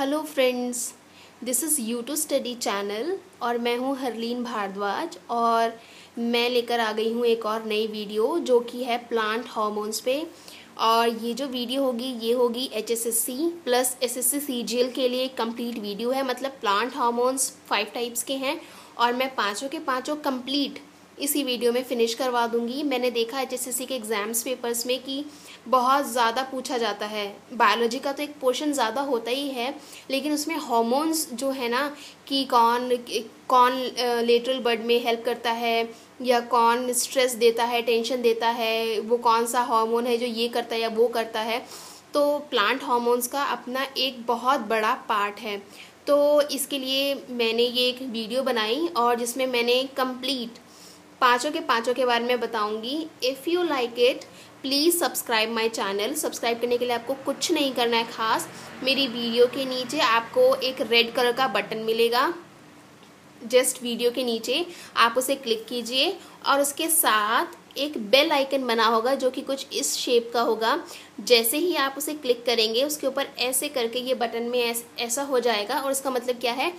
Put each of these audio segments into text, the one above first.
Hello friends, this is you to study channel और मैं हूँ हरलीन भारद्वाज और मैं लेकर आ गई हूँ एक और नई वीडियो जो कि है प्लांट हार्मोन्स पे। और ये जो वीडियो होगी ये होगी HSSC प्लस SSC CGL के लिए कंप्लीट वीडियो है। मतलब प्लांट हार्मोन्स 5 टाइप्स के हैं और मैं पाँचों के पाँचों कंप्लीट इसी वीडियो में फिनिश करवा दूंगी। मैंने देखा HSSC के एग्ज़ाम्स पेपर्स में कि बहुत ज़्यादा पूछा जाता है। बायोलॉजी का तो एक पोर्शन ज़्यादा होता ही है, लेकिन उसमें हार्मोन्स जो है ना कि कौन कौन लेटरल बर्ड में हेल्प करता है या कौन स्ट्रेस देता है, टेंशन देता है, वो कौन सा हार्मोन है जो ये करता है या वो करता है। तो प्लांट हार्मोन्स का अपना एक बहुत बड़ा पार्ट है। तो इसके लिए मैंने ये एक वीडियो बनाई और जिसमें मैंने कंप्लीट पाँचों के बारे में बताऊंगी। If you like it please subscribe my channel. Subscribe करने के लिए आपको कुछ नहीं करना है खास। मेरी वीडियो के नीचे आपको एक रेड कलर का बटन मिलेगा, जस्ट वीडियो के नीचे आप उसे क्लिक कीजिए और उसके साथ एक बेल आइकन बना होगा जो कि कुछ इस शेप का होगा। जैसे ही आप उसे क्लिक करेंगे उसके ऊपर ऐसे करके ये बटन में ऐसा हो जाएगा और इसका मतलब क्या है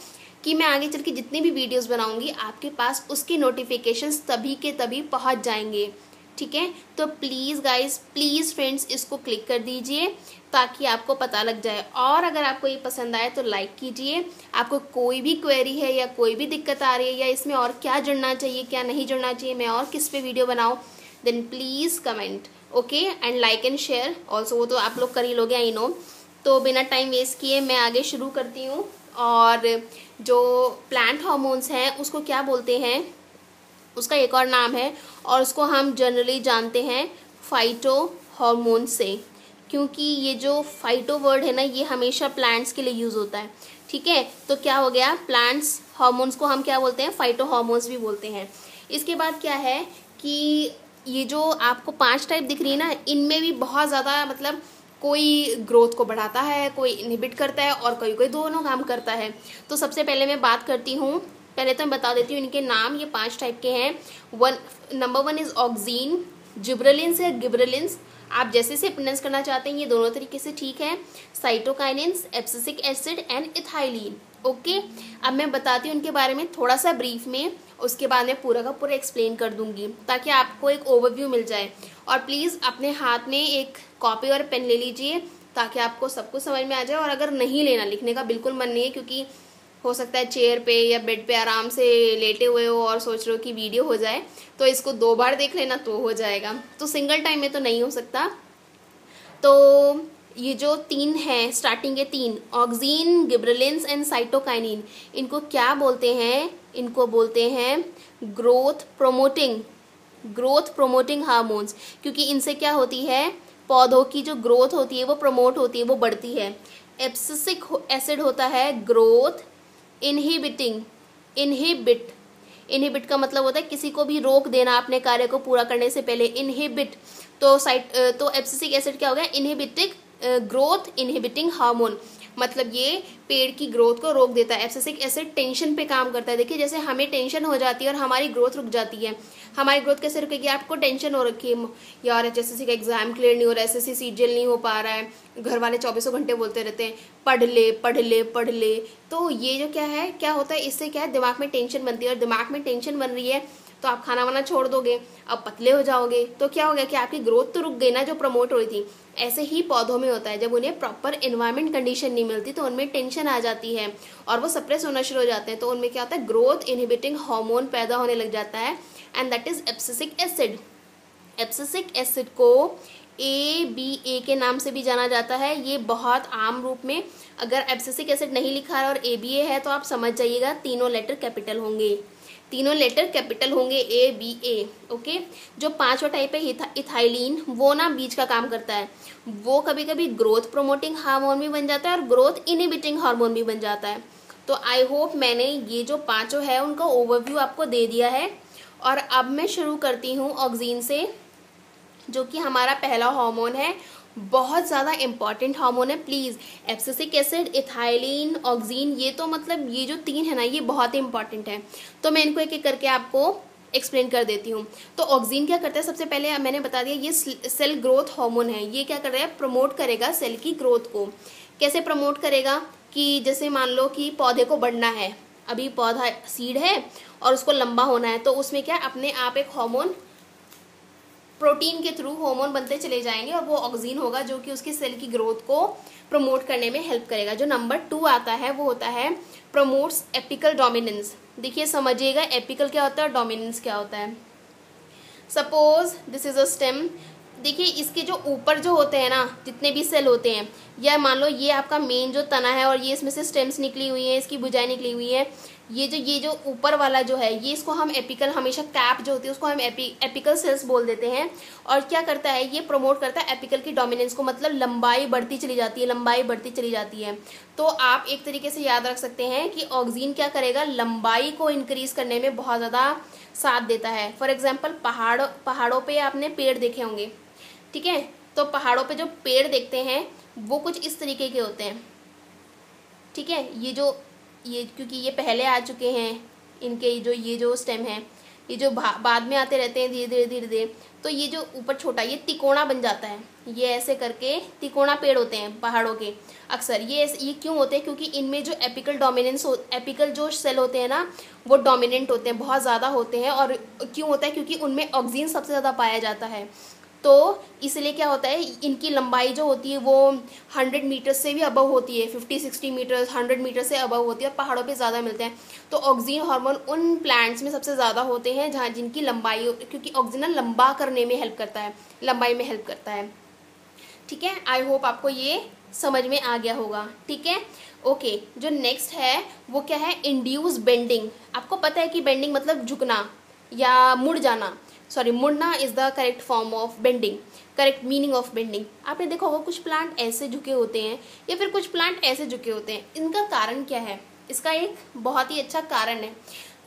कि मैं आगे चल के जितनी भी वीडियोस बनाऊंगी आपके पास उसकी नोटिफिकेशंस तभी के तभी पहुंच जाएंगे। ठीक है, तो प्लीज़ गाइस, प्लीज़ फ्रेंड्स इसको क्लिक कर दीजिए ताकि आपको पता लग जाए। और अगर आपको ये पसंद आए तो लाइक कीजिए। आपको कोई भी क्वेरी है या कोई भी दिक्कत आ रही है या इसमें और क्या जुड़ना चाहिए क्या नहीं जुड़ना चाहिए, मैं और किस पे वीडियो बनाऊँ, then please comment okay and like and share also. वो तो आप लोग कर ही लोगे, आई नो। तो बिना टाइम वेस्ट किए मैं आगे शुरू करती हूँ। और जो प्लांट हार्मोन्स हैं उसको क्या बोलते हैं, उसका एक और नाम है और उसको हम जनरली जानते हैं फाइटो हार्मोन से, क्योंकि ये जो फाइटो वर्ड है ना ये हमेशा प्लांट्स के लिए यूज़ होता है। ठीक है, तो क्या हो गया, प्लांट्स हार्मोन्स को हम क्या बोलते हैं, फाइटो हार्मोन्स भी बोलते हैं। इसके बाद क्या है कि ये जो आपको 5 टाइप दिख रही है ना, इनमें भी बहुत ज़्यादा मतलब कोई ग्रोथ को बढ़ाता है, कोई इनहिबिट करता है और कोई दोनों काम करता है। तो सबसे पहले मैं बात करती हूँ, पहले तो मैं बता देती हूँ इनके नाम। ये 5 टाइप के हैं। नंबर 1 इज़ ऑक्सीन, जिब्रेलिन्स है, गिब्रेलिन्स, आप जैसे से प्रोनाउंस करना चाहते हैं ये दोनों तरीके से ठीक है। Cytokinins, abscisic acid and ethylene. Okay, अब मैं बताती हूँ उनके बारे में थोड़ा सा ब्रीफ में, उसके बाद मैं पूरा का पूरा एक्सप्लेन कर दूंगी ताकि आपको एक ओवरव्यू मिल जाए। और प्लीज़ अपने हाथ में एक कॉपी और पेन ले लीजिए ताकि आपको सब कुछ समझ में आ जाए। और अगर नहीं लेना, लिखने का बिल्कुल मन नहीं है, क्योंकि हो सकता है चेयर पे या बेड पे आराम से लेटे हुए हो और सोच रहे हो कि वीडियो हो जाए, तो इसको 2 बार देख लेना तो हो जाएगा, तो सिंगल टाइम में तो नहीं हो सकता। तो ये जो 3 हैं, स्टार्टिंग के 3 ऑक्सीन, गिब्रेलिन्स एंड साइटोकाइनिन, इनको क्या बोलते हैं, इनको बोलते हैं ग्रोथ प्रोमोटिंग हार्मोन्स, क्योंकि इनसे क्या होती है, पौधों की जो ग्रोथ होती है वो प्रमोट होती है, वो बढ़ती है। एब्सिसिक एसिड होता है ग्रोथ इनहिबिट का मतलब होता है किसी को भी रोक देना अपने कार्य को पूरा करने से पहले, इनहिबिट। तो एब्सिसिक एसिड क्या हो गया, इनहिबिटिक ग्रोथ इनहिबिटिंग हार्मोन, मतलब ये पेड़ की ग्रोथ को रोक देता है। एब्सिसिक एसिड टेंशन पे काम करता है। देखिए जैसे हमें टेंशन हो जाती है और हमारी ग्रोथ रुक जाती है। हमारी ग्रोथ कैसे रुकेगी, आपको टेंशन हो रखी है यार HSSC का एग्जाम क्लियर नहीं हो रहा है, SSC CGL नहीं हो पा रहा है, घर वाले 24 घंटे बोलते रहते हैं पढ़ ले पढ़ ले पढ़ ले। तो ये जो क्या होता है, इससे क्या है, दिमाग में टेंशन बनती है और दिमाग में टेंशन बन रही है तो आप खाना वाना छोड़ दोगे, अब पतले हो जाओगे, तो क्या हो गया कि आपकी ग्रोथ तो रुक गई ना जो प्रमोट हो रही थी। ऐसे ही पौधों में होता है, जब उन्हें प्रॉपर एनवायरमेंट कंडीशन नहीं मिलती तो उनमें टेंशन आ जाती है और वो सप्रेस होना शुरू हो जाते हैं। तो उनमें क्या होता है, ग्रोथ इनहिबिटिंग हार्मोन पैदा होने लग जाता है and that is abscisic acid. Abscisic acid को ABA के नाम से भी जाना जाता है। ये बहुत आम रूप में, अगर एब्सिसिक एसिड नहीं लिखा है और ABA है तो आप समझ जाइएगा तीनों लेटर कैपिटल होंगे, ABA। ओके, जो 5वां टाइप है इथाइलिन, वो ना बीज का काम करता है। वो कभी कभी ग्रोथ प्रोमोटिंग हार्मोन भी बन जाता है और ग्रोथ इनहिबिटिंग हार्मोन भी बन जाता है। तो आई होप मैंने ये जो 5 है उनका ओवरव्यू आपको दे दिया है। और अब मैं शुरू करती हूँ ऑक्सीन से, जो कि हमारा पहला हार्मोन है, बहुत ज़्यादा इम्पॉर्टेंट हार्मोन है। Please, abscisic acid, ethylene, oxygen, ये तो मतलब ये जो 3 है ना ये बहुत ही इंपॉर्टेंट है। तो मैं इनको एक एक करके आपको एक्सप्लेन कर देती हूँ। तो ऑक्सीन क्या करता है, सबसे पहले मैंने बता दिया ये सेल ग्रोथ हार्मोन है। ये क्या कर रहा है, प्रमोट करेगा सेल की ग्रोथ को। कैसे प्रमोट करेगा, कि जैसे मान लो कि पौधे को बढ़ना है, अभी पौधा सीड है और उसको लंबा होना है, तो उसमें क्या अपने आप एक हार्मोन, प्रोटीन के थ्रू हार्मोन बनते चले जाएंगे और वो ऑक्सीन होगा जो कि उसकी सेल की ग्रोथ को प्रमोट करने में हेल्प करेगा। जो नंबर 2 आता है वो होता है प्रमोट्स एपिकल डोमिनेंस। देखिए समझिएगा एपिकल क्या होता है और डोमिनेंस क्या होता है। Suppose this is a stem, देखिए इसके जो ऊपर जो होते हैं ना जितने भी सेल होते हैं, या मान लो ये आपका मेन जो तना है और ये इसमें से स्टेम्स निकली हुई हैं, इसकी भुजाएं निकली हुई हैं, ये जो ऊपर वाला जो है ये इसको हम एपिकल, हमेशा कैप जो होती है उसको हम एपिकल सेल्स बोल देते हैं। और क्या करता है ये प्रमोट करता है एपिकल की डोमिनेंस को, मतलब लंबाई बढ़ती चली जाती है, लंबाई बढ़ती चली जाती है। तो आप एक तरीके से याद रख सकते हैं कि ऑक्सीन क्या करेगा, लंबाई को इंक्रीज करने में बहुत ज़्यादा साथ देता है। फॉर एग्जाम्पल पहाड़ों पर आपने पेड़ देखे होंगे, ठीक है, तो पहाड़ों पे जो पेड़ देखते हैं वो कुछ इस तरीके के होते हैं, ठीक है। ये क्योंकि ये पहले आ चुके हैं, इनके ये जो स्टेम है ये जो बाद में आते रहते हैं धीरे धीरे, तो ये जो ऊपर छोटा ये तिकोना बन जाता है, ये ऐसे करके तिकोना पेड़ होते हैं पहाड़ों के अक्सर। ये क्यों होते हैं, क्योंकि इनमें जो एपिकल जो सेल होते हैं ना वो डोमिनेंट होते हैं, बहुत ज़्यादा होते हैं। और क्यों होता है, क्योंकि उनमें ऑक्सीजन सबसे ज़्यादा पाया जाता है। तो इसलिए क्या होता है, इनकी लंबाई जो होती है वो 100 मीटर से भी अबव होती है, 50-60 मीटर 100 मीटर से अबव होती है, और पहाड़ों पे ज़्यादा मिलते हैं। तो ऑक्सीजन हार्मोन उन प्लांट्स में सबसे ज़्यादा होते हैं जहाँ जिनकी लंबाई, क्योंकि ऑक्सीजन लंबा करने में हेल्प करता है, लंबाई में हेल्प करता है, ठीक है। आई होप आपको ये समझ में आ गया होगा, ठीक है। ओके, जो नेक्स्ट है वो क्या है, इंड्यूस बेंडिंग। आपको पता है कि बेंडिंग मतलब झुकना या मुड़ जाना, सॉरी मुड़ना is the correct form of bending, correct meaning of bending. आपने देखा होगा कुछ प्लांट ऐसे झुके होते हैं या फिर कुछ प्लांट ऐसे झुके होते हैं, इनका कारण क्या है, इसका एक बहुत ही अच्छा कारण है।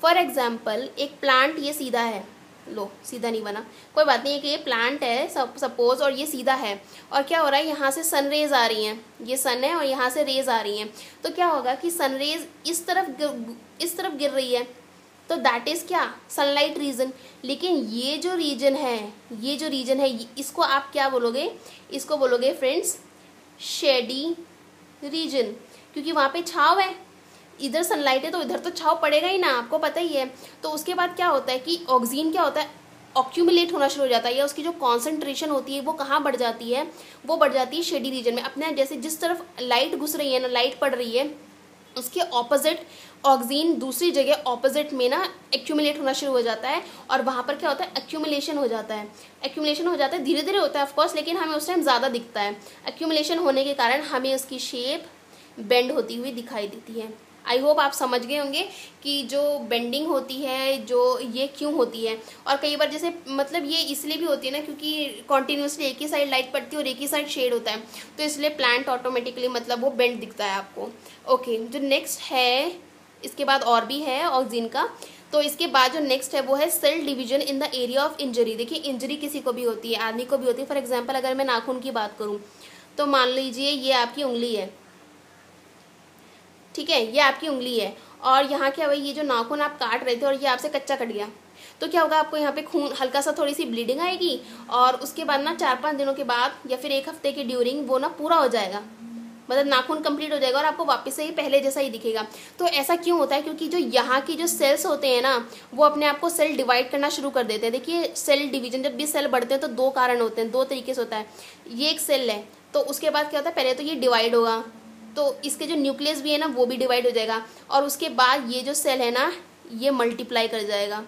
फॉर एग्जाम्पल एक प्लांट ये सीधा है, लो सीधा नहीं बना, कोई बात नहीं है कि ये प्लांट है सपोज, और ये सीधा है, और क्या हो रहा है यहाँ से सन रेज आ रही हैं, ये सन है और यहाँ से रेज आ रही हैं, तो क्या होगा कि सन रेज इस तरफ गिर रही है, तो दैट इज़ क्या, सनलाइट रीजन। लेकिन ये जो रीजन है इसको आप क्या बोलोगे, इसको बोलोगे फ्रेंड्स शेडी रीजन, क्योंकि वहाँ पे छाव है, इधर सनलाइट है तो इधर तो छाव पड़ेगा ही ना, आपको पता ही है। तो उसके बाद क्या होता है कि ऑक्सीजन क्या होता है, ऑक्यूमुलेट होना शुरू हो जाता है, या उसकी जो कॉन्सेंट्रेशन होती है वो कहाँ बढ़ जाती है, वो बढ़ जाती है शेडी रीजन में। अपने जैसे जिस तरफ लाइट घुस रही है ना, लाइट पड़ रही है, उसके ऑपोजिट ऑक्सीजन दूसरी जगह ऑपोजिट में ना एक्यूमुलेट होना शुरू हो जाता है, और वहाँ पर क्या होता है, एक्यूमुलेशन हो जाता है, धीरे धीरे होता है ऑफकोर्स, लेकिन हमें उस टाइम ज़्यादा दिखता है। एक्यूमुलेशन होने के कारण हमें उसकी शेप बेंड होती हुई दिखाई देती है। आई होप आप समझ गए होंगे कि जो बेंडिंग होती है जो ये क्यों होती है। और कई बार जैसे मतलब ये इसलिए भी होती है ना, क्योंकि कॉन्टीन्यूसली एक ही साइड लाइट पड़ती है और एक ही साइड शेड होता है, तो इसलिए प्लांट ऑटोमेटिकली मतलब वो बेंड दिखता है आपको। ओके, जो नेक्स्ट है, इसके बाद और भी है ऑक्सीजन का, तो इसके बाद जो नेक्स्ट है वो है cell division in the area of injury. देखिए इंजरी किसी को भी होती है, आदमी को भी होती है। फॉर एग्जाम्पल अगर मैं नाखून की बात करूँ तो मान लीजिए ये आपकी उंगली है, ठीक है, ये आपकी उंगली है, और यहाँ क्या हुआ, ये जो नाखून आप काट रहे थे और ये आपसे कच्चा कट गया, तो क्या होगा, आपको यहाँ पे खून हल्का सा थोड़ी सी ब्लीडिंग आएगी, और उसके बाद ना 4-5 दिनों के बाद या फिर 1 हफ्ते के ड्यूरिंग वो ना पूरा हो जाएगा, मतलब नाखून कंप्लीट हो जाएगा और आपको वापस से ही पहले जैसा ही दिखेगा। तो ऐसा क्यों होता है, क्योंकि जो यहाँ की जो सेल्स होते हैं ना वो अपने आप को सेल डिवाइड करना शुरू कर देते हैं। देखिए सेल डिवीजन, जब भी सेल बढ़ते हैं तो 2 कारण होते हैं, 2 तरीके से होता है। ये एक सेल है, तो उसके बाद क्या होता है, पहले तो ये डिवाइड होगा, तो इसके जो न्यूक्लियस भी है ना वो भी डिवाइड हो जाएगा, और उसके बाद ये जो सेल है ना ये मल्टीप्लाई कर जाएगा।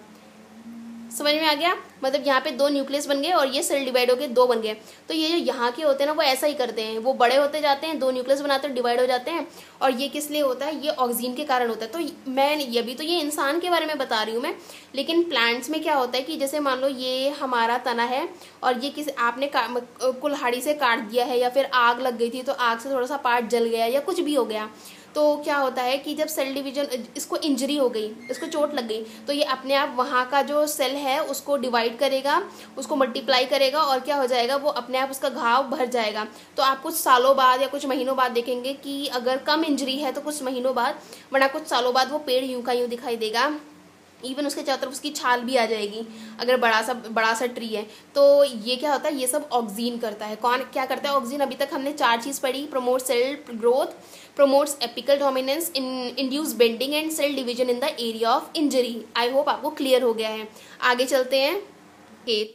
समझ में आ गया, मतलब यहाँ पे 2 न्यूक्लियस बन गए और ये सेल डिवाइड होके 2 बन गए। तो ये जो यहाँ के होते हैं ना वो ऐसा ही करते हैं, वो बड़े होते जाते हैं, 2 न्यूक्लियस बनाते हैं, डिवाइड हो जाते हैं, और ये किस लिए होता है, ये ऑक्सीजन के कारण होता है। तो मैं ये तो ये इंसान के बारे में बता रही हूँ मैं, लेकिन प्लांट्स में क्या होता है कि जैसे मान लो ये हमारा तना है और ये किसी आपने कुल्हाड़ी से काट दिया है, या फिर आग लग गई थी तो आग से थोड़ा सा पार्ट जल गया या कुछ भी हो गया, तो क्या होता है कि जब सेल डिवीजन, इसको इंजरी हो गई, इसको चोट लग गई, तो ये अपने आप वहाँ का जो सेल है उसको डिवाइड करेगा, उसको मल्टीप्लाई करेगा, और क्या हो जाएगा, वो अपने आप उसका घाव भर जाएगा। तो आप कुछ सालों बाद या कुछ महीनों बाद देखेंगे कि अगर कम इंजरी है तो कुछ महीनों बाद, वरना कुछ सालों बाद वो पेड़ यूं का यूं दिखाई देगा, इवन उसके चारों तरफ उसकी छाल भी आ जाएगी अगर बड़ा सा ट्री है। तो ये क्या होता है, ये सब ऑक्सीन करता है। कौन क्या करता है ऑक्सीन? अभी तक हमने 4 चीज़ पढ़ी। Promote cell growth, promotes apical dominance, induce bending and cell division in the area of injury. I hope आपको क्लियर हो गया है। आगे चलते हैं।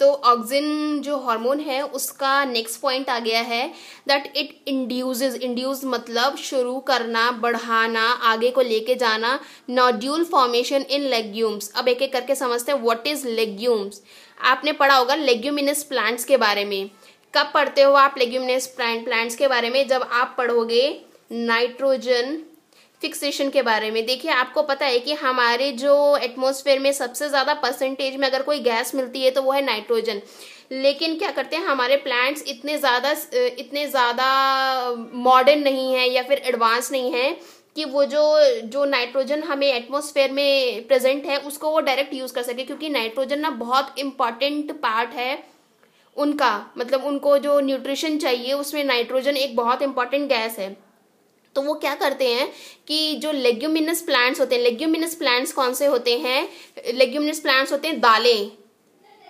तो ऑक्सिन जो हार्मोन है उसका नेक्स्ट पॉइंट आ गया है दैट इट इंड्यूस मतलब शुरू करना, बढ़ाना, आगे को लेके जाना नोड्यूल फॉर्मेशन इन लेग्यूम्स। अब एक एक करके समझते हैं व्हाट इज लेग्यूम्स। आपने पढ़ा होगा लेग्यूमिनस प्लांट्स के बारे में। कब पढ़ते हो आप लेग्यूमिनस प्लांट्स के बारे में? जब आप पढ़ोगे नाइट्रोजन फिक्सेशन के बारे में। देखिए आपको पता है कि हमारे जो एटमॉस्फेयर में सबसे ज़्यादा परसेंटेज में अगर कोई गैस मिलती है तो वो है नाइट्रोजन। लेकिन क्या करते हैं हमारे प्लांट्स इतने ज़्यादा मॉडर्न नहीं है या फिर एडवांस नहीं है कि वो जो नाइट्रोजन हमें एटमॉस्फेयर में प्रेजेंट है उसको वो डायरेक्ट यूज़ कर सके, क्योंकि नाइट्रोजन ना बहुत इम्पॉर्टेंट पार्ट है उनका। मतलब उनको जो न्यूट्रिशन चाहिए उसमें नाइट्रोजन एक बहुत इंपॉर्टेंट गैस है। तो वो क्या करते हैं कि जो लेग्यूमिनस प्लांट्स होते हैं, लेग्यूमिनस प्लांट्स कौन से होते हैं? लेग्यूमिनस प्लांट्स होते हैं दालें,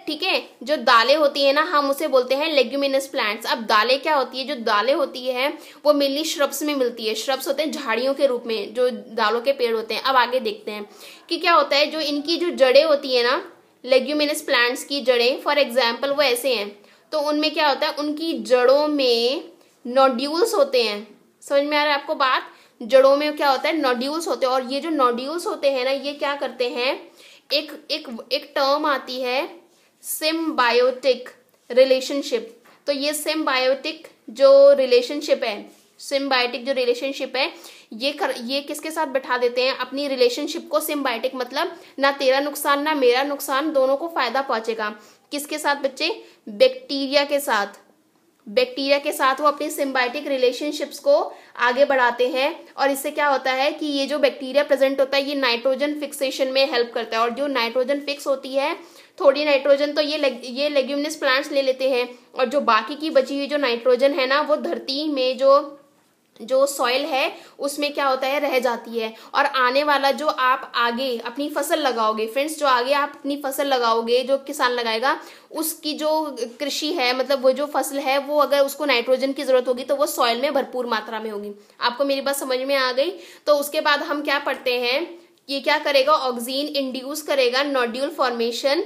ठीक है। जो दालें होती है ना हम उसे बोलते हैं लेग्यूमिनस प्लांट्स। अब दालें क्या होती है? जो दालें होती है वो मेनली श्रब्स में मिलती है। श्रब्स होते हैं झाड़ियों के रूप में जो दालों के पेड़ होते हैं। अब आगे देखते हैं कि क्या होता है। जो इनकी जो जड़ें होती है ना लेग्यूमिनस प्लांट्स की जड़ें, फॉर एग्जाम्पल वो ऐसे हैं, तो उनमें क्या होता है उनकी जड़ों में नोड्यूल्स होते हैं। समझ में आ रहा है आपको बात? जड़ों में क्या होता है? नोड्यूल्स होते हैं। और ये जो नोड्यूल्स होते हैं ना ये क्या करते हैं, एक टर्म आती है सिम्बायोटिक रिलेशनशिप। तो ये सिम्बायोटिक जो रिलेशनशिप है ये किसके साथ बैठा देते हैं अपनी रिलेशनशिप को? सिम्बायोटिक मतलब ना तेरा नुकसान ना मेरा नुकसान, दोनों को फायदा पहुंचेगा। किसके साथ बच्चे? बैक्टीरिया के साथ वो अपनी सिम्बायोटिक रिलेशनशिप्स को आगे बढ़ाते हैं। और इससे क्या होता है कि ये जो बैक्टीरिया प्रेजेंट होता है ये नाइट्रोजन फिक्सेशन में हेल्प करता है। और जो नाइट्रोजन फिक्स होती है, थोड़ी नाइट्रोजन तो ये लेग्यूमिनस प्लांट्स ले लेते हैं, और जो बाकी की बची हुई जो नाइट्रोजन है ना वो धरती में जो सॉइल है उसमें क्या होता है रह जाती है। और आने वाला जो आप आगे अपनी फसल लगाओगे फ्रेंड्स, जो आगे आप अपनी फसल लगाओगे, जो किसान लगाएगा उसकी जो कृषि है मतलब वो जो फसल है वो अगर उसको नाइट्रोजन की जरूरत होगी तो वो सॉइल में भरपूर मात्रा में होगी। आपको मेरी बात समझ में आ गई? तो उसके बाद हम क्या पढ़ते हैं, ये क्या करेगा? ऑक्सीन इंड्यूस करेगा नोड्यूल फॉर्मेशन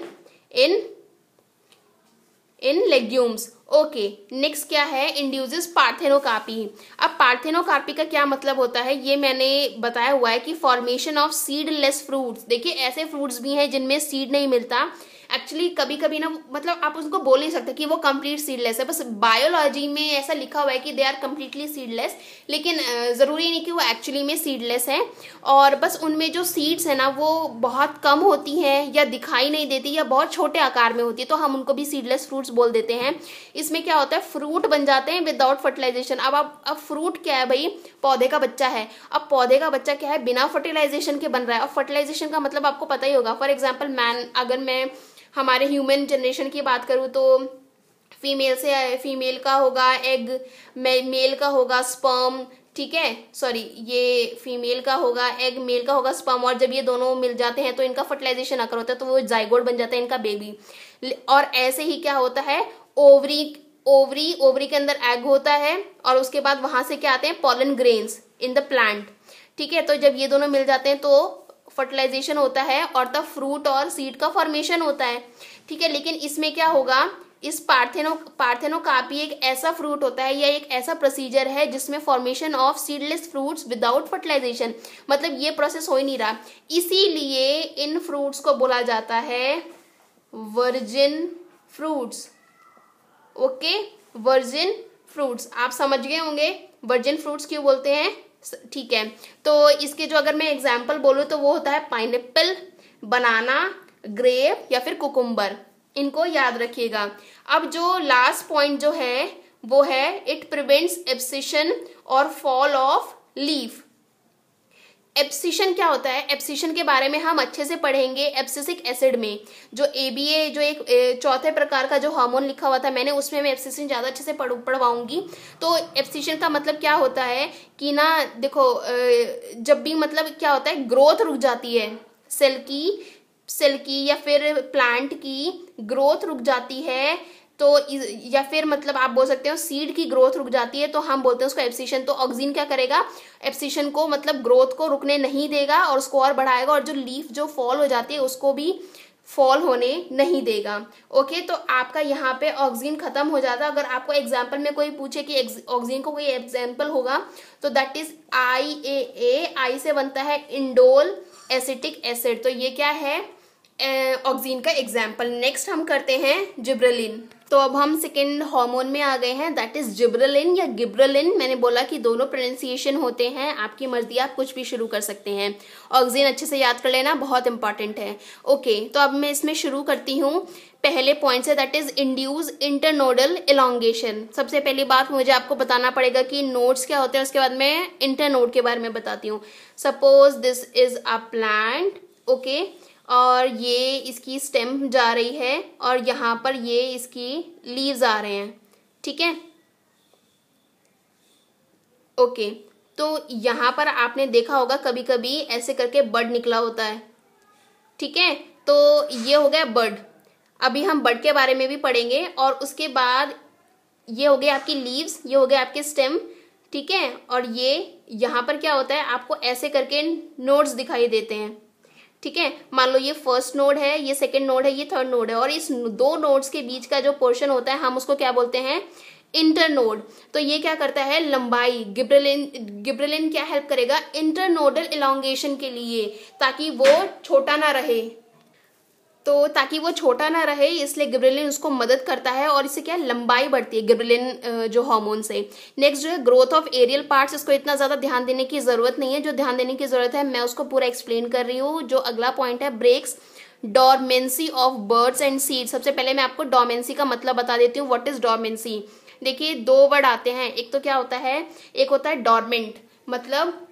इन लेग्यूम्स। ओके, नेक्स्ट क्या है? Induces parthenocarpy. अब पार्थेनोकार्पी का क्या मतलब होता है ये मैंने बताया हुआ है कि फॉर्मेशन ऑफ सीडलेस फ्रूट्स। देखिए ऐसे फ्रूट्स भी हैं जिनमें सीड नहीं मिलता। एक्चुअली कभी कभी ना मतलब आप उसको बोल नहीं सकते कि वो कंप्लीट सीडलेस है, बस बायोलॉजी में ऐसा लिखा हुआ है कि दे आर कंप्लीटली सीडलेस, लेकिन ज़रूरी नहीं कि वो एक्चुअली में सीडलेस है। और बस उनमें जो सीड्स है ना वो बहुत कम होती हैं या दिखाई नहीं देती या बहुत छोटे आकार में होती है, तो हम उनको भी सीडलेस फ्रूट्स बोल देते हैं। इसमें क्या होता है फ्रूट बन जाते हैं विदाउट फर्टिलाइजेशन। अब फ्रूट क्या है भाई? पौधे का बच्चा है। अब पौधे का बच्चा क्या है? बिना फर्टिलाइजेशन के बन रहा है। और फर्टिलाइजेशन का मतलब आपको पता ही होगा। फॉर एग्जाम्पल अगर मैं हमारे ह्यूमन जनरेशन की बात करूँ तो फीमेल का होगा एग, मेल का होगा स्पर्म, ठीक है, सॉरी ये फीमेल का होगा एग, मेल का होगा स्पर्म। और जब ये दोनों मिल जाते हैं तो इनका फर्टिलाइजेशन आकर होता है तो वो जाइगोट बन जाता है इनका बेबी। और ऐसे ही क्या होता है ओवरी के अंदर एग होता है और उसके बाद वहां से क्या आते हैं pollen grains in the plant, ठीक है। तो जब ये दोनों मिल जाते हैं तो फर्टिलाइजेशन होता है और तब फ्रूट और सीड का फॉर्मेशन होता है, ठीक है। लेकिन इसमें क्या होगा, इस पार्थेनोकार्पी एक ऐसा फ्रूट होता है या एक ऐसा प्रोसीजर है जिसमें formation of seedless fruits without fertilization, मतलब ये प्रोसेस हो ही नहीं रहा। इसीलिए इन फ्रूट्स को बोला जाता है virgin fruits. Okay, virgin fruits आप समझ गए होंगे वर्जिन फ्रूट्स क्यों बोलते हैं, ठीक है। तो इसके जो अगर मैं एग्जाम्पल बोलूँ तो वो होता है पाइनएप्पल, बनाना, ग्रेप या फिर कुकुम्बर, इनको याद रखिएगा। अब जो लास्ट पॉइंट जो है वो है इट प्रिवेंट्स एब्सिशन और फॉल ऑफ लीफ। एब्सिशन क्या होता है? एब्सिशन के बारे में हम अच्छे से पढ़ेंगे एब्सिसिक एसिड में। जो ABA जो एक चौथे प्रकार का जो हार्मोन लिखा हुआ था मैंने, उसमें मैं एब्सिशन ज़्यादा अच्छे से पढ़वाऊंगी। तो एब्सिशन का मतलब क्या होता है कि ना देखो जब भी मतलब क्या होता है ग्रोथ रुक जाती है सेल की, सेल की या फिर प्लांट की ग्रोथ रुक जाती है तो या फिर मतलब आप बोल सकते हो सीड की ग्रोथ रुक जाती है तो हम बोलते हैं उसको एब्सिशन। तो ऑक्सिन क्या करेगा, एब्सिशन को मतलब ग्रोथ को रुकने नहीं देगा और उसको और बढ़ाएगा, और जो लीफ जो फॉल हो जाती है उसको भी फॉल होने नहीं देगा। ओके, तो आपका यहाँ पे ऑक्सिन खत्म हो जाता है। अगर आपको एग्जाम्पल में कोई पूछे कि ऑक्सिन को कोई एग्जाम्पल होगा तो दैट इज IAA। आई से बनता है इंडोल एसिटिक एसिड, तो ये क्या है, ऑक्सिन का एग्जाम्पल। नेक्स्ट हम करते हैं जिब्रेलिन। तो अब हम सेकेंड हार्मोन में आ गए हैं, दैट इज जिब्रेलिन या गिब्रेलिन। मैंने बोला कि दोनों प्रोनाउंसिएशन होते हैं, आपकी मर्जी, आप कुछ भी शुरू कर सकते हैं। ऑक्सिन अच्छे से याद कर लेना, बहुत इंपॉर्टेंट है। ओके, तो अब मैं इसमें शुरू करती हूँ। पहले point say that is induce internodal elongation. सबसे पहली बात मुझे आपको बताना पड़ेगा कि नोड्स क्या होते हैं, उसके बाद मैं इंटरनोड के बारे में बताती हूँ। Suppose this is a plant, okay, और ये इसकी स्टेम जा रही है और यहाँ पर ये इसकी लीव्स आ रहे हैं, ठीक है। ओके, तो यहाँ पर आपने देखा होगा कभी कभी ऐसे करके बड निकला होता है, ठीक है। तो ये हो गया बड। अभी हम बड के बारे में भी पढ़ेंगे, और उसके बाद ये हो गया आपकी लीव्स, ये हो गया आपके स्टेम, ठीक है। और ये यहाँ पर क्या होता है, आपको ऐसे करके नोड्स दिखाई देते हैं, ठीक है। मान लो ये फर्स्ट नोड है, ये सेकंड नोड है, ये थर्ड नोड है, और इस दो नोड्स के बीच का जो पोर्शन होता है हम उसको क्या बोलते हैं, इंटरनोड। तो ये क्या करता है, लंबाई, गिब्रेलिन क्या हेल्प करेगा, इंटरनोडल इलॉन्गेशन के लिए, ताकि वो छोटा ना रहे। तो ताकि वो छोटा ना रहे इसलिए गिब्रेलिन उसको मदद करता है, और इससे क्या लंबाई बढ़ती है गिब्रेलिन जो हार्मोन से। नेक्स्ट जो है ग्रोथ ऑफ एरियल पार्ट्स, इसको इतना ज्यादा ध्यान देने की जरूरत नहीं है, जो ध्यान देने की जरूरत है मैं उसको पूरा एक्सप्लेन कर रही हूँ। जो अगला पॉइंट है breaks dormancy of birds and seed. सबसे पहले मैं आपको डॉर्मेंसी का मतलब बता देती हूँ, व्हाट इज डॉर्मेंसी। देखिए दो वर्ड आते हैं, एक तो क्या होता है, एक होता है डॉर्मेंट, मतलब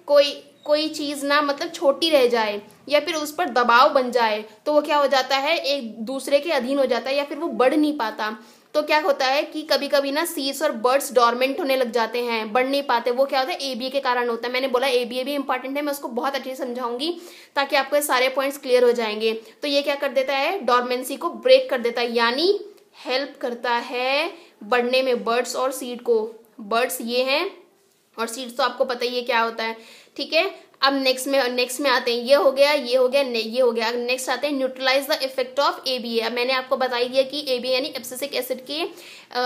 कोई चीज ना मतलब छोटी रह जाए या फिर उस पर दबाव बन जाए तो वो क्या हो जाता है, एक दूसरे के अधीन हो जाता है या फिर वो बढ़ नहीं पाता। तो क्या होता है कि कभी कभी ना सीड्स और बर्ड्स डॉर्मेंट होने लग जाते हैं, बढ़ नहीं पाते। वो क्या होता है, ABA के कारण होता है। मैंने बोला ABA भी इंपॉर्टेंट है, मैं उसको बहुत अच्छे से समझाऊंगी ताकि आपको सारे पॉइंट्स क्लियर हो जाएंगे। तो ये क्या कर देता है, डॉर्मेंसी को ब्रेक कर देता है, यानी हेल्प करता है बढ़ने में बर्ड्स और सीड को। बर्ड्स ये हैं और सीड्स तो आपको पता ही है क्या होता है, ठीक है। अब नेक्स्ट में आते हैं, ये हो गया, ये हो गया, ये हो गया। नेक्स्ट आते हैं neutralise the effect of ABA। अब मैंने आपको बता ही दिया कि ABA यानी एब्सिसिक एसिड के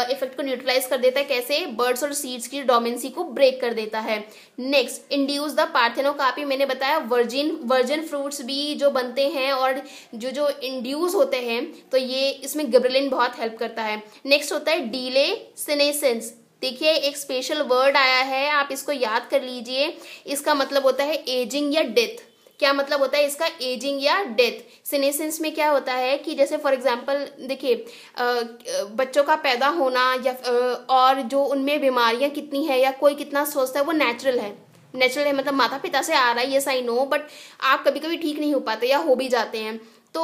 इफेक्ट को न्यूट्रलाइज कर देता है। कैसे, बर्ड्स और सीड्स की डोमेंसी को ब्रेक कर देता है। Next induce the parthenocarpy. मैंने बताया वर्जिन फ्रूट्स भी जो बनते हैं और जो इंड्यूस होते हैं, तो ये इसमें गिब्रेलिन बहुत हेल्प करता है। नेक्स्ट होता है डीले सीनेसेंस। देखिए एक स्पेशल वर्ड आया है, आप इसको याद कर लीजिए। इसका मतलब होता है एजिंग या डेथ। क्या मतलब होता है इसका, एजिंग या डेथ। सीनेसेंस में क्या होता है कि जैसे फॉर एग्जांपल देखिए बच्चों का पैदा होना या और जो उनमें बीमारियां कितनी है या कोई कितना स्वस्थ है, वो नेचुरल है मतलब माता पिता से आ रहा है, यस आई नो, बट आप कभी कभी ठीक नहीं हो पाते या हो भी जाते हैं। तो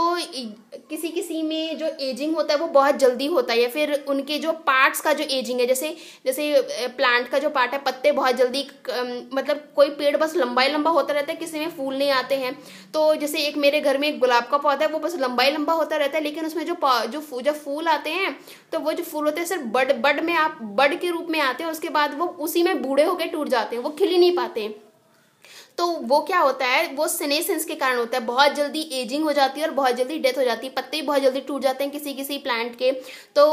किसी में जो एजिंग होता है वो बहुत जल्दी होता है, या फिर उनके जो पार्ट्स का जो एजिंग है, जैसे प्लांट का जो पार्ट है, पत्ते बहुत जल्दी मतलब कोई पेड़ बस लंबा ही लंबा होता रहता है, किसी में फूल नहीं आते हैं। तो जैसे एक मेरे घर में एक गुलाब का पौधा है, वो बस लंबा ही लंबा होता रहता है, लेकिन उसमें जो फूल आते हैं, तो वो जो फूल होते हैं सिर्फ बड के रूप में आते हैं, उसके बाद वो उसी में बूढ़े होकर टूट जाते हैं, वो खिल ही नहीं पाते। तो वो क्या होता है, वो सीनेसेंस के कारण होता है, बहुत जल्दी एजिंग हो जाती है और बहुत जल्दी डेथ हो जाती है, पत्ते भी बहुत जल्दी टूट जाते हैं किसी प्लांट के। तो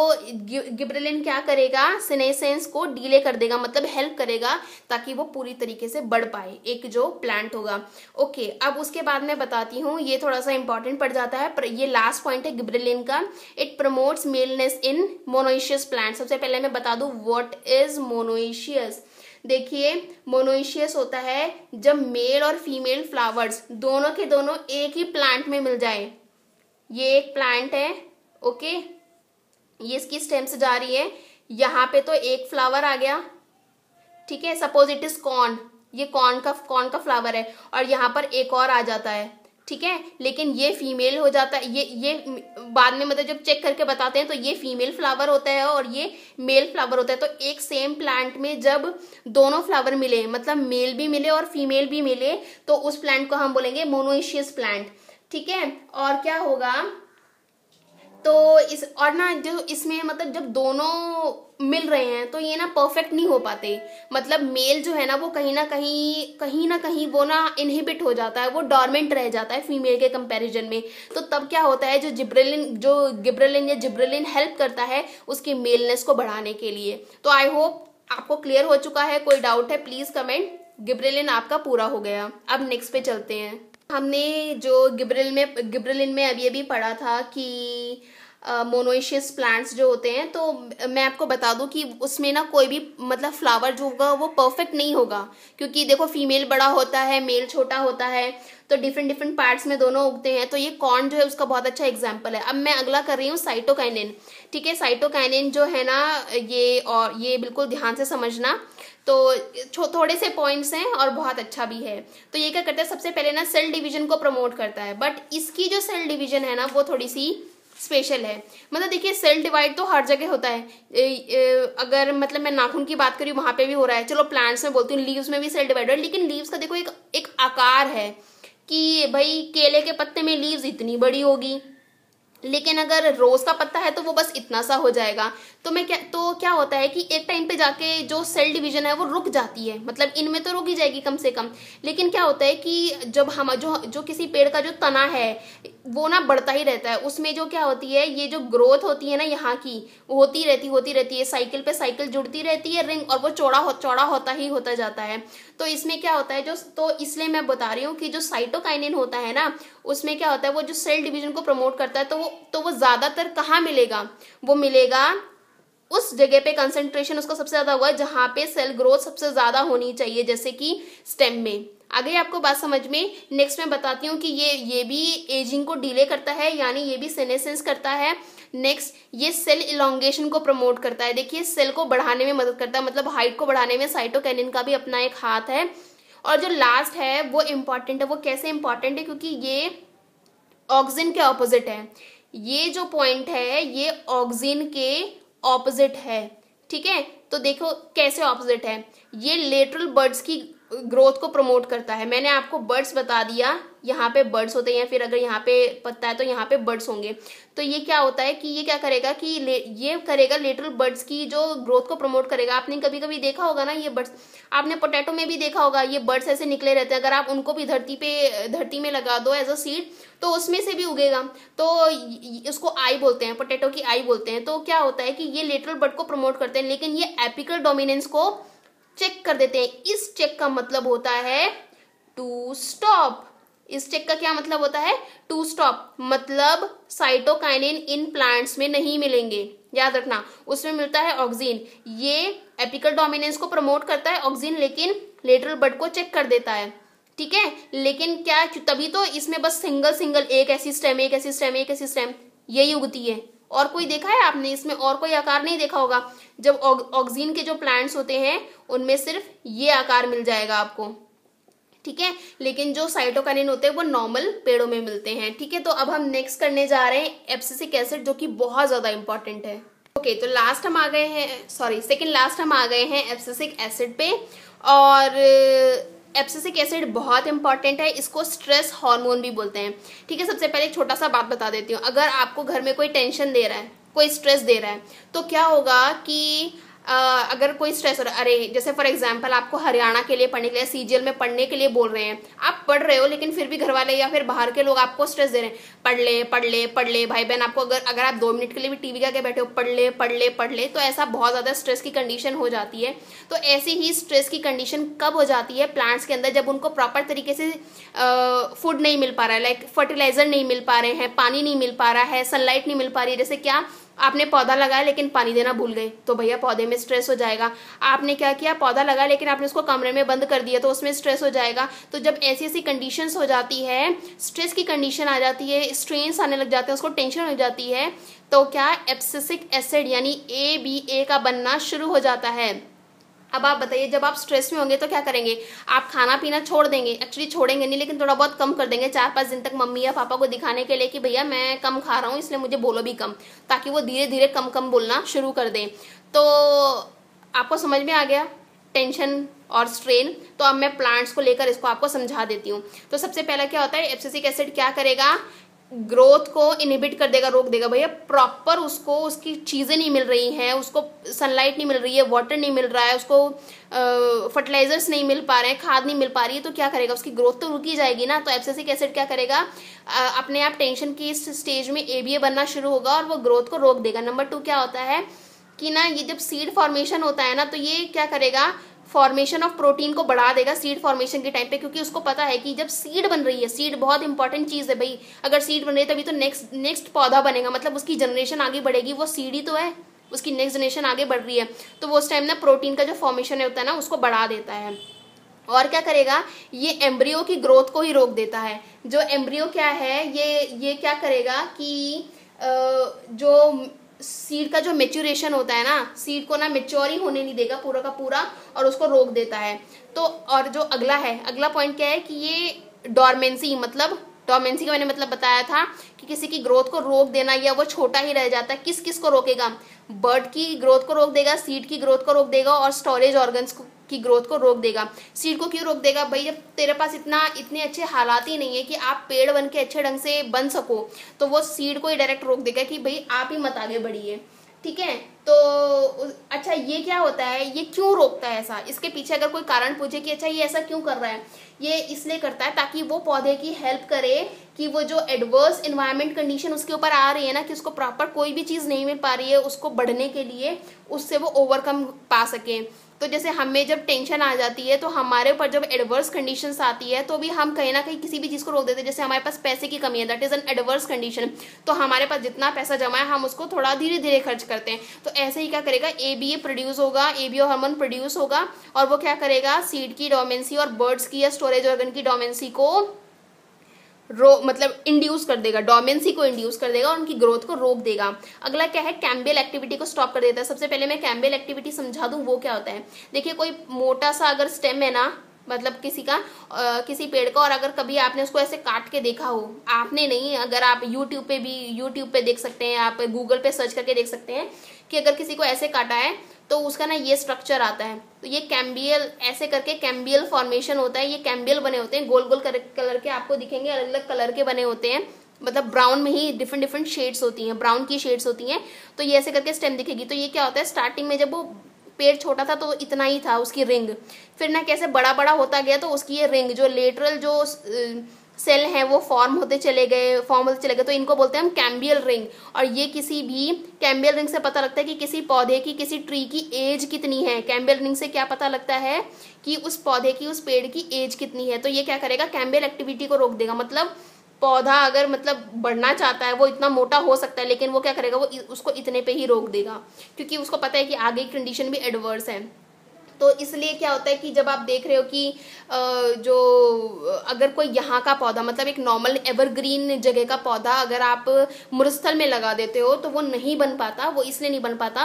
गिब्रेलिन क्या करेगा, सीनेसेंस को डीले कर देगा, मतलब हेल्प करेगा ताकि वो पूरी तरीके से बढ़ पाए एक जो प्लांट होगा। ओके, अब उसके बाद मैं बताती हूँ, ये थोड़ा सा इंपॉर्टेंट पड़ जाता है, पर ये लास्ट पॉइंट है गिब्रेलिन का। It promotes maleness in monoecious plant. सबसे पहले मैं बता दूं व्हाट इज मोनोइशियस। देखिए मोनोइशियस होता है जब मेल और फीमेल फ्लावर्स दोनों के दोनों एक ही प्लांट में मिल जाए। ये एक प्लांट है, ओके, ये इसकी स्टेम से जा रही है, यहाँ पे तो एक फ्लावर आ गया, ठीक है। सपोज इट इज कॉर्न, ये कॉर्न का फ्लावर है, और यहाँ पर एक और आ जाता है, ठीक है। लेकिन ये फीमेल हो जाता है, ये बाद में मतलब जब चेक करके बताते हैं तो ये फीमेल फ्लावर होता है और ये मेल फ्लावर होता है। तो एक सेम प्लांट में जब दोनों फ्लावर मिले, मतलब मेल भी मिले और फीमेल भी मिले, तो उस प्लांट को हम बोलेंगे मोनोइशियस प्लांट। ठीक है। और क्या होगा, तो इस और ना जो इसमें मतलब जब दोनों मिल रहे हैं तो ये ना परफेक्ट नहीं हो पाते। मतलब मेल जो है ना वो कहीं ना कहीं वो ना इनहिबिट हो जाता है, वो डॉर्मेंट रह जाता है फीमेल के कंपैरिजन में। तो तब क्या होता है, जो जिब्रेलिन हेल्प करता है उसकी मेलनेस को बढ़ाने के लिए। तो आई होप आपको क्लियर हो चुका है। कोई डाउट है प्लीज कमेंट। गिब्रेलिन आपका पूरा हो गया। अब नेक्स्ट पे चलते हैं। हमने जो गिब्रेलिन में अभी अभी पढ़ा था कि मोनोइशियस प्लांट्स जो होते हैं, तो मैं आपको बता दूं कि उसमें ना कोई भी मतलब फ्लावर जो होगा वो परफेक्ट नहीं होगा, क्योंकि देखो फीमेल बड़ा होता है, मेल छोटा होता है, तो डिफरेंट पार्ट्स में दोनों उगते हैं। तो ये कॉर्न जो है उसका बहुत अच्छा एग्जाम्पल है। अब मैं अगला कर रही हूँ साइटोकाइनिन। ठीक है, साइटोकाइनिन जो है ना ये बिल्कुल ध्यान से समझना। तो थोड़े से पॉइंट्स हैं और बहुत अच्छा भी है। तो ये क्या करता है, सबसे पहले ना सेल डिवीजन को प्रमोट करता है, बट इसकी जो सेल डिवीजन है ना वो थोड़ी सी स्पेशल है। मतलब देखिए सेल डिवाइड तो हर जगह होता है। अगर मतलब मैं नाखून की बात करूँ वहां पे भी हो रहा है, चलो प्लांट्स में बोलती हूँ, लीव्स में भी सेल डिवाइड है। लेकिन लीव्स का देखो एक आकार है कि भाई केले के पत्ते में लीव्स इतनी बड़ी होगी, लेकिन अगर रोज का पत्ता है तो वो बस इतना सा हो जाएगा। तो क्या होता है कि एक टाइम पे जाके जो सेल डिवीजन है वो रुक जाती है, मतलब इनमें तो रुक ही जाएगी कम से कम। लेकिन क्या होता है कि जब हम जो किसी पेड़ का जो तना है वो ना बढ़ता ही रहता है, उसमें जो क्या होती है, ये जो ग्रोथ होती है ना यहाँ की, वो होती रहती है, साइकिल पे साइकिल जुड़ती रहती है रिंग, और वो चौड़ा होता ही होता जाता है। तो इसमें क्या होता है तो इसलिए मैं बता रही हूँ कि जो साइटोकाइनिन होता है ना उसमें क्या होता है, वो जो सेल डिवीजन को प्रमोट करता है, तो वो ज्यादातर कहाँ मिलेगा, वो मिलेगा उस जगह पे कंसंट्रेशन उसका सबसे ज्यादा हुआ है जहां पे सेल ग्रोथ सबसे ज्यादा होनी चाहिए, जैसे कि स्टेम में। आगे आपको बात समझ में। नेक्स्ट मैं बताती हूँ कि ये भी एजिंग को डिले करता है, यानी ये भी सेनेसेंस करता है। नेक्स्ट ये सेल इलोंगेशन को प्रमोट करता है। देखिए सेल को बढ़ाने में मदद करता है, मतलब हाइट को बढ़ाने में साइटोकाइनिन का भी अपना एक हाथ है। और जो लास्ट है वो इम्पॉर्टेंट है। वो कैसे इम्पॉर्टेंट है, क्योंकि ये ऑक्सिन के ऑपोजिट है। ये जो पॉइंट है ये ऑक्सिन के ऑपोजिट है। ठीक है, तो देखो कैसे ऑपोजिट है। ये लेटरल बर्ड्स की ग्रोथ को प्रमोट करता है। मैंने आपको बर्ड्स बता दिया, यहाँ पे बर्ड्स होते हैं, फिर अगर यहाँ पे पत्ता है तो यहाँ पे बर्ड्स होंगे। तो ये क्या होता है कि ये क्या करेगा कि ये करेगा लेटरल बर्ड्स की जो ग्रोथ को प्रमोट करेगा। आपने कभी कभी देखा होगा ना, ये बर्ड्स आपने पोटैटो में भी देखा होगा, ये बर्ड्स ऐसे निकले रहते हैं। अगर आप उनको भी धरती में लगा दो एज अ सीड तो उसमें से भी उगेगा। तो उसको आई बोलते हैं, पोटैटो की आई बोलते हैं। तो क्या होता है कि ये लेटरल बर्ड को प्रमोट करते हैं, लेकिन ये एपिकल डोमिनेंस को चेक कर देते हैं। इस चेक का मतलब होता है टू स्टॉप। इस चेक का क्या मतलब होता है, टू स्टॉप। मतलब साइटोकाइनिन इन प्लांट्स में नहीं मिलेंगे, याद रखना, उसमें मिलता है ऑक्सिन। ये एपिकल डोमिनेंस को प्रमोट करता है ऑक्सिन, लेकिन लेटरल बर्ड को चेक कर देता है। ठीक है, लेकिन क्या तभी तो इसमें बस सिंगल एक ऐसी स्टेम यही उगती है। और कोई देखा है आपने इसमें, और कोई आकार नहीं देखा होगा। जब ऑक्सिन के जो प्लांट्स होते हैं उनमें सिर्फ ये आकार मिल जाएगा आपको। ठीक है, लेकिन जो साइटोकाइनिन होते हैं वो नॉर्मल पेड़ों में मिलते हैं। ठीक है, तो अब हम नेक्स्ट करने जा रहे हैं एब्सिसिक एसिड, जो कि बहुत ज्यादा इंपॉर्टेंट है। ओके, तो सेकंड लास्ट हम आ गए हैं एब्सिसिक एसिड पे। और एब्सिसिक एसिड बहुत इंपॉर्टेंट है, इसको स्ट्रेस हार्मोन भी बोलते हैं। ठीक है, सबसे पहले एक छोटा सा बात बता देती हूँ। अगर आपको घर में कोई टेंशन दे रहा है, कोई स्ट्रेस दे रहा है, तो क्या होगा कि अगर कोई स्ट्रेस हो रहा है, अरे जैसे फॉर एग्जांपल आपको हरियाणा के लिए पढ़ने के लिए सीजीएल में पढ़ने के लिए बोल रहे हैं, आप पढ़ रहे हो, लेकिन फिर भी घर वाले या फिर बाहर के लोग आपको स्ट्रेस दे रहे हैं, पढ़ ले भाई बहन। आपको अगर आप 2 मिनट के लिए भी टीवी के आगे बैठे हो, पढ़ ले, तो ऐसा बहुत ज्यादा स्ट्रेस की कंडीशन हो जाती है। तो ऐसी ही स्ट्रेस की कंडीशन कब हो जाती है प्लांट्स के अंदर, जब उनको प्रॉपर तरीके से फूड नहीं मिल पा रहा है, लाइक फर्टिलाइजर नहीं मिल पा रहे हैं, पानी नहीं मिल पा रहा है, सनलाइट नहीं मिल पा रही है। जैसे क्या, आपने पौधा लगाया लेकिन पानी देना भूल गए, तो भैया पौधे में स्ट्रेस हो जाएगा। आपने क्या किया, पौधा लगाया लेकिन आपने उसको कमरे में बंद कर दिया, तो उसमें स्ट्रेस हो जाएगा। तो जब ऐसी कंडीशंस हो जाती है, स्ट्रेस की कंडीशन आ जाती है, स्ट्रेन्स आने लग जाते हैं, उसको टेंशन हो जाती है, तो क्या एब्सिसिक एसिड यानी ABA का बनना शुरू हो जाता है। अब आप बताइए, जब आप स्ट्रेस में होंगे तो क्या करेंगे, आप खाना पीना छोड़ देंगे। एक्चुअली छोड़ेंगे नहीं, लेकिन थोड़ा बहुत कम कर देंगे 4-5 दिन तक, मम्मी या पापा को दिखाने के लिए कि भैया मैं कम खा रहा हूँ, इसलिए मुझे बोलो भी कम, ताकि वो धीरे धीरे कम बोलना शुरू कर दें। तो आपको समझ में आ गया टेंशन और स्ट्रेन। तो अब मैं प्लांट्स को लेकर इसको आपको समझा देती हूँ। तो सबसे पहला क्या होता है, एब्सिसिक एसिड क्या करेगा, ग्रोथ को इनहिबिट कर देगा, रोक देगा। भैया प्रॉपर उसको उसकी चीजें नहीं मिल रही हैं, उसको सनलाइट नहीं मिल रही है, वाटर नहीं मिल रहा है, उसको फर्टिलाइजर्स नहीं मिल पा रहे हैं, खाद नहीं मिल पा रही है, तो क्या करेगा, उसकी ग्रोथ तो रुकी जाएगी ना। तो एब्सिसिक एसिड क्या करेगा, अपने आप टेंशन की इस स्टेज में ABA बनना शुरू होगा और वो ग्रोथ को रोक देगा। नंबर 2 क्या होता है कि ना, ये जब सीड फॉर्मेशन होता है ना, तो ये क्या करेगा, फॉर्मेशन ऑफ प्रोटीन को बढ़ा देगा सीड फॉर्मेशन के टाइम पे, क्योंकि उसको पता है कि जब सीड बन रही है, सीड बहुत इंपॉर्टेंट चीज है भाई, अगर सीड बन रही है तभी तो नेक्स्ट पौधा बनेगा, मतलब उसकी जनरेशन आगे बढ़ेगी, वो सीड ही तो है, उसकी नेक्स्ट जनरेशन आगे बढ़ रही है। तो वो उस टाइम ना प्रोटीन का जो फॉर्मेशन होता है ना, उसको बढ़ा देता है। और क्या करेगा, ये एम्ब्रियो की ग्रोथ को ही रोक देता है। जो एम्ब्रियो क्या है, ये क्या करेगा कि जो सीड का जो मेच्योरेशन होता है ना, सीड को ना मेच्योर ही होने नहीं देगा पूरा का पूरा, और उसको रोक देता है। तो और जो अगला पॉइंट क्या है कि ये डॉर्मेंसी, मतलब डॉर्मेंसी का मैंने मतलब बताया था कि किसी की ग्रोथ को रोक देना या वो छोटा ही रह जाता है। किस को रोकेगा, बर्ड की ग्रोथ को रोक देगा, सीड की ग्रोथ को रोक देगा और स्टोरेज ऑर्गन्स की ग्रोथ को रोक देगा। सीड को क्यों रोक देगा भाई, जब तेरे पास इतने अच्छे हालात ही नहीं है कि आप पेड़ बन के अच्छे ढंग से बन सको, तो वो सीड को ही डायरेक्ट रोक देगा कि भाई आप ही मत आगे बढ़िए, ठीक है। तो अच्छा, ये क्या होता है, ये क्यों रोकता है ऐसा, इसके पीछे अगर कोई कारण पूछे कि अच्छा ये ऐसा क्यों कर रहा है, ये इसलिए करता है ताकि वो पौधे की हेल्प करे कि वो जो एडवर्स एनवायरनमेंट कंडीशन उसके ऊपर आ रही है ना, कि उसको प्रॉपर कोई भी चीज़ नहीं मिल पा रही है उसको बढ़ने के लिए, उससे वो ओवरकम पा सके। तो जैसे हमें जब टेंशन आ जाती है तो हमारे ऊपर जब एडवर्स कंडीशंस आती है तो भी हम कहीं ना कहीं किसी भी चीज़ को रोक देते हैं। जैसे हमारे पास पैसे की कमी है, that is an adverse condition, तो हमारे पास जितना पैसा जमा है हम उसको थोड़ा धीरे धीरे खर्च करते हैं। तो ऐसे ही क्या करेगा, ABA प्रोड्यूस होगा, ABO हार्मोन प्रोड्यूस होगा, और वो क्या करेगा, सीड की डोमेंसी और बर्ड्स की या स्टोरेज ऑर्गन की डोमेंसी को मतलब इंड्यूस कर देगा, डोमेंसी को इंड्यूस कर देगा और उनकी ग्रोथ को रोक देगा। अगला क्या है, कैम्बियल एक्टिविटी को स्टॉप कर देता है। सबसे पहले मैं कैम्बियल एक्टिविटी समझा दूं वो क्या होता है। देखिए, कोई मोटा सा अगर स्टेम है ना, मतलब किसी पेड़ का, और अगर कभी आपने उसको ऐसे काट के देखा हो, आपने नहीं, अगर आप यूट्यूब पे देख सकते हैं, आप गूगल पे सर्च करके देख सकते हैं कि अगर किसी को ऐसे काटा है तो उसका ना ये स्ट्रक्चर आता है। तो ये कैम्बियल, ऐसे करके कैम्बियल फॉर्मेशन होता है, ये कैम्बियल बने होते हैं, गोल गोल कलर के आपको दिखेंगे, अलग अलग कलर के बने होते हैं, मतलब ब्राउन में ही डिफरेंट शेड्स होती हैं, ब्राउन की शेड्स होती हैं। तो ये ऐसे करके स्टेम दिखेगी। तो ये क्या होता है, स्टार्टिंग में जब वो पेड़ छोटा था तो इतना ही था उसकी रिंग, फिर ना कैसे बड़ा बड़ा होता गया तो उसकी ये रिंग, जो लेटरल जो सेल हैं वो फॉर्म होते चले गए, तो इनको बोलते हैं हम कैम्बियल रिंग। और ये किसी भी कैम्बियल रिंग से पता लगता है कि किसी पौधे की, किसी ट्री की एज कितनी है। कैम्बियल रिंग से क्या पता लगता है कि उस पौधे की, उस पेड़ की एज कितनी है। तो ये क्या करेगा, कैम्बियल एक्टिविटी को रोक देगा। मतलब पौधा अगर मतलब बढ़ना चाहता है, वो इतना मोटा हो सकता है, लेकिन वो क्या करेगा, वो उसको इतने पे ही रोक देगा, क्योंकि उसको पता है कि आगे की कंडीशन भी एडवर्स है। तो इसलिए क्या होता है कि जब आप देख रहे हो कि जो अगर कोई यहाँ का पौधा, मतलब एक नॉर्मल एवरग्रीन जगह का पौधा अगर आप मरुस्थल में लगा देते हो तो वो नहीं बन पाता। वो इसलिए नहीं बन पाता,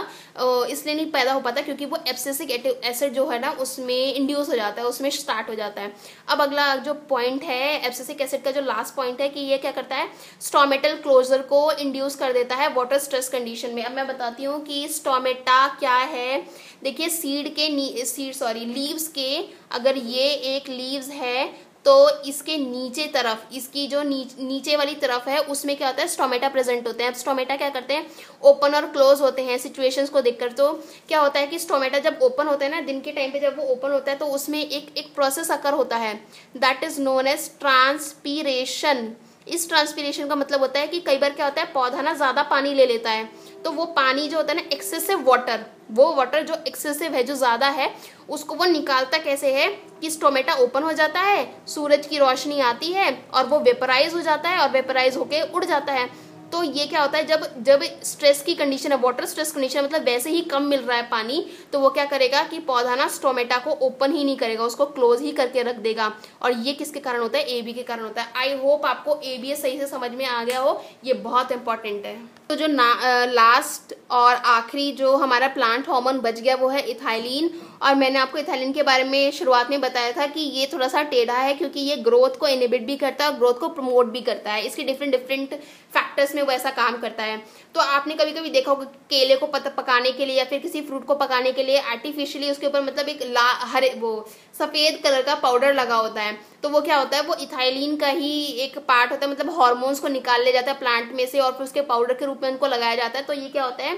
इसलिए नहीं पैदा हो पाता क्योंकि वो एब्सिसिक एसिड जो है ना उसमें इंड्यूस हो जाता है, उसमें स्टार्ट हो जाता है। अब अगला जो पॉइंट है एब्सिसिक एसिड का, जो लास्ट पॉइंट है कि ये क्या करता है, स्टोमेटल क्लोजर को इंड्यूस कर देता है वाटर स्ट्रेस कंडीशन में। अब मैं बताती हूँ कि स्टोमेटा क्या है। देखिए, लीव्स के, अगर ये एक लीव्स है तो इसके नीचे तरफ, इसकी जो नीचे वाली तरफ है उसमें क्या होता है, स्टोमेटा प्रेजेंट होते हैं। अब स्टोमेटा क्या करते हैं, ओपन और क्लोज होते हैं सिचुएशंस को देखकर। तो क्या होता है कि स्टोमेटा जब ओपन होते हैं ना, दिन के टाइम पे जब वो ओपन होता है तो उसमें एक प्रोसेस अकर होता है, that is known as transpiration. इस ट्रांसपीरेशन का मतलब होता है कि कई बार क्या होता है, पौधा ना ज्यादा पानी ले लेता है, तो वो पानी जो होता है ना, एक्सेसिव वाटर, वो वाटर जो एक्सेसिव है, जो ज्यादा है, उसको वो निकालता कैसे है कि स्टोमेटा ओपन हो जाता है, सूरज की रोशनी आती है और वो वेपराइज हो जाता है और वेपराइज होके उड़ जाता है। तो ये क्या होता है, जब स्ट्रेस की कंडीशन है, वाटर स्ट्रेस कंडीशन, मतलब वैसे ही कम मिल रहा है पानी, तो वो क्या करेगा कि पौधा ना स्टोमेटा को ओपन ही नहीं करेगा, उसको क्लोज ही करके रख देगा। और ये किसके कारण होता है, AB के कारण होता है। आई होप आपको ABA सही से समझ में आ गया हो, ये बहुत इंपॉर्टेंट है। तो जो लास्ट और आखिरी जो हमारा प्लांट हार्मोन बच गया वो है इथाइलिन। और मैंने आपको इथाइलिन के बारे में शुरुआत में बताया था कि ये थोड़ा सा टेढ़ा है क्योंकि ये ग्रोथ को इनहिबिट भी करता है और ग्रोथ को प्रमोट भी करता है। इसके डिफरेंट डिफरेंट फैक्टर्स में वो ऐसा काम करता है। तो आपने कभी कभी देखा होगा केले को पकाने के लिए या फिर किसी फ्रूट को पकाने के लिए आर्टिफिशियली उसके ऊपर मतलब एक हरे वो सफेद कलर का पाउडर लगा होता है। तो वो क्या होता है, वो इथाइलिन का ही एक पार्ट होता है, मतलब हार्मोन्स को निकाल लिया जाता है प्लांट में से और फिर उसके पाउडर के रूप में उनको लगाया जाता है। तो ये क्या होता है,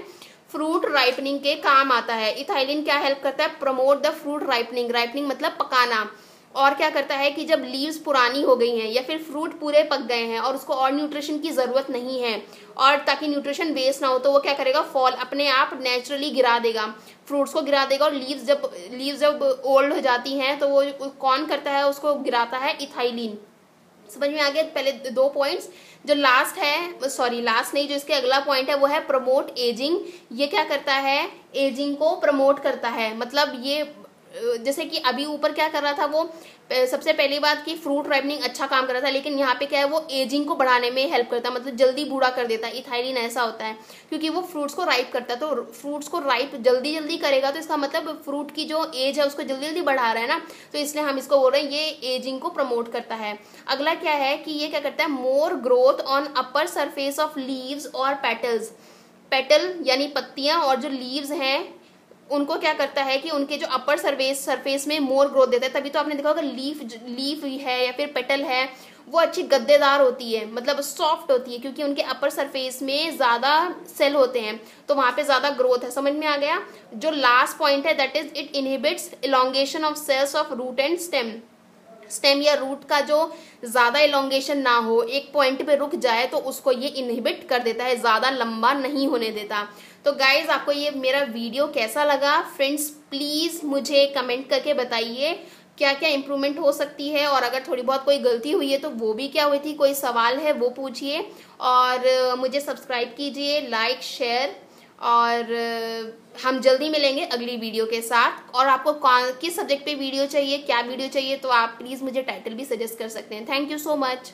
फ्रूट राइपनिंग के काम आता है। इथाइलिन क्या हेल्प करता है, promote the fruit ripening. Ripening मतलब पकाना। और क्या करता है कि जब लीव्स पुरानी हो गई हैं या फिर फ्रूट पूरे पक गए हैं और उसको और न्यूट्रिशन की जरूरत नहीं है और ताकि न्यूट्रिशन वेस्ट ना हो, तो वो क्या करेगा, फॉल अपने आप नेचुरली गिरा देगा, फ्रूट्स को गिरा देगा। और लीव्स जब ओल्ड हो जाती हैं तो वो कौन करता है, उसको गिराता है इथाइलिन। समझ में आ गया पहले 2 पॉइंट्स। जो लास्ट है, सॉरी लास्ट नहीं, जो इसके अगला पॉइंट है वो है प्रमोट एजिंग। ये क्या करता है, एजिंग को प्रमोट करता है। मतलब ये जैसे कि अभी ऊपर क्या कर रहा था, वो सबसे पहली बात कि फ्रूट राइपनिंग अच्छा काम कर रहा था, लेकिन यहाँ पे क्या है, वो एजिंग को बढ़ाने में हेल्प करता है, मतलब जल्दी बूढ़ा कर देता है। इथाइलिन ऐसा होता है क्योंकि वो फ्रूट्स को राइप करता है। तो फ्रूट्स को राइप जल्दी जल्दी करेगा तो इसका मतलब फ्रूट की जो एज है उसको जल्दी जल्दी बढ़ा रहा है ना, तो इसलिए हम इसको बोल रहे हैं ये एजिंग को प्रमोट करता है। अगला क्या है कि ये क्या करता है, more growth on upper surface of leaves और पेटल्स। पेटल यानी पत्तियां और जो लीव्स हैं उनको क्या करता है कि उनके जो अपर सरफेस में मोर ग्रोथ देता है। तभी तो आपने देखा होगा लीफ है या फिर पेटल है वो अच्छी गद्देदार होती है, मतलब सॉफ्ट होती है, क्योंकि उनके अपर सरफेस में ज्यादा सेल होते हैं तो वहां पे ज्यादा ग्रोथ है। समझ में आ गया। जो लास्ट पॉइंट है that is it inhibits elongation of cells of root and stem या रूट का जो ज्यादा इलोंगेशन ना हो, एक पॉइंट पे रुक जाए, तो उसको ये इनहिबिट कर देता है, ज्यादा लंबा नहीं होने देता। तो गाइज आपको ये मेरा वीडियो कैसा लगा फ्रेंड्स, प्लीज मुझे कमेंट करके बताइए क्या क्या इंप्रूवमेंट हो सकती है, और अगर थोड़ी बहुत कोई गलती हुई है तो वो भी क्या हुई थी, कोई सवाल है वो पूछिए। और मुझे सब्सक्राइब कीजिए, लाइक शेयर, और हम जल्दी मिलेंगे अगली वीडियो के साथ। और आपको किस सब्जेक्ट पे वीडियो चाहिए, क्या वीडियो चाहिए, तो आप प्लीज मुझे टाइटल भी सजेस्ट कर सकते हैं। Thank you so much.